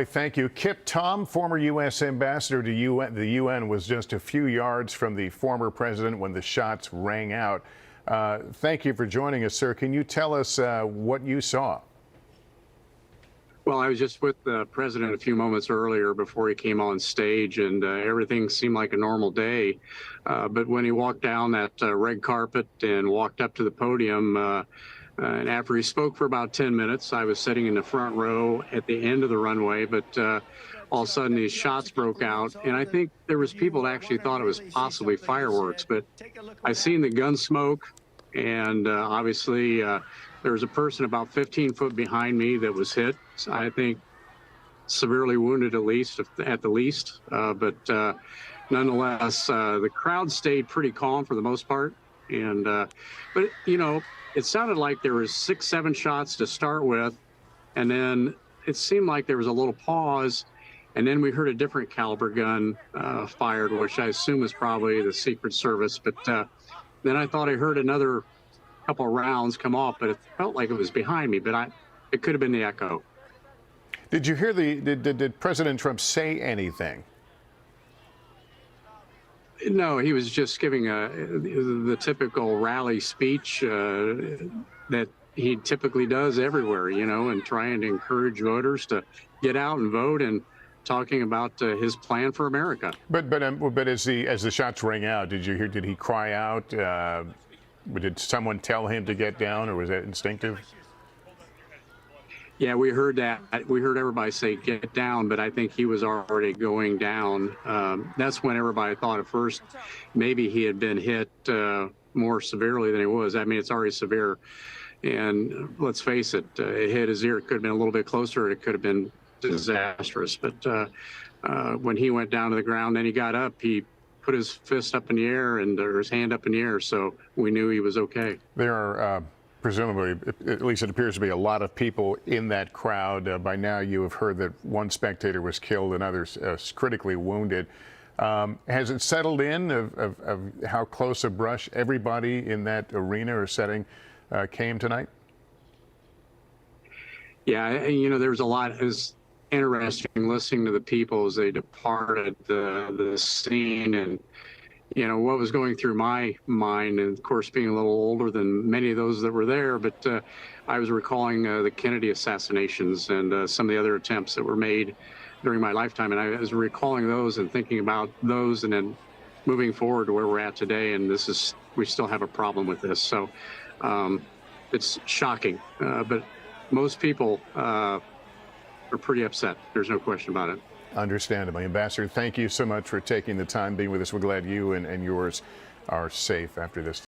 Thank you. Kip Tom, former U.S. ambassador to the UN, was just a few yards from the former president when the shots rang out. Thank you for joining us, sir. Can you tell us what you saw? Well, I was just with the president a few moments earlier before he came on stage, and everything seemed like a normal day. But when he walked down that red carpet and walked up to the podium, and after he spoke for about 10 minutes, I was sitting in the front row at the end of the runway, but all of a sudden these shots broke out. And I think there was people that actually thought it was possibly fireworks, but I seen the gun smoke, and obviously there was a person about 15 foot behind me that was hit. So I think severely wounded at the least. But nonetheless, the crowd stayed pretty calm for the most part. And but you know, it sounded like there was 6, 7 shots to start with, and then it seemed like there was a little pause, and then we heard a different caliber gun fired, which I assume is probably the Secret Service. But then I thought I heard another couple of rounds come off, but it felt like it was behind me. But it could have been the echo. Did you hear did President Trump say anything? No, he was just giving the typical rally speech that he typically does everywhere, you know, and trying to encourage voters to get out and vote and talking about his plan for America. But as the shots rang out, did he cry out? Did someone tell him to get down, or was that instinctive? Yeah, we heard that. We heard everybody say, get down, but I think he was already going down. That's when everybody thought at first maybe he had been hit more severely than he was. I mean, it's already severe. And let's face it, it hit his ear. It could have been a little bit closer. It could have been disastrous. But when he went down to the ground, then he got up, he put his fist up in the air or his hand up in the air. So we knew he was okay. There are presumably, at least it appears to be, a lot of people in that crowd. By now you have heard that one spectator was killed and others critically wounded. Has it settled in of how close a brush everybody in that arena or setting came tonight? Yeah, you know, there was a lot. It was interesting listening to the people as they departed the scene, and you know, what was going through my mind, and of course being a little older than many of those that were there, but I was recalling the Kennedy assassinations and some of the other attempts that were made during my lifetime, and I was recalling those and thinking about those, and then moving forward to where we're at today, and we still have a problem with this. So it's shocking, but most people are pretty upset. There's no question about it. Understandably. Ambassador, thank you so much for taking the time being with us. We're glad you and yours are safe after this.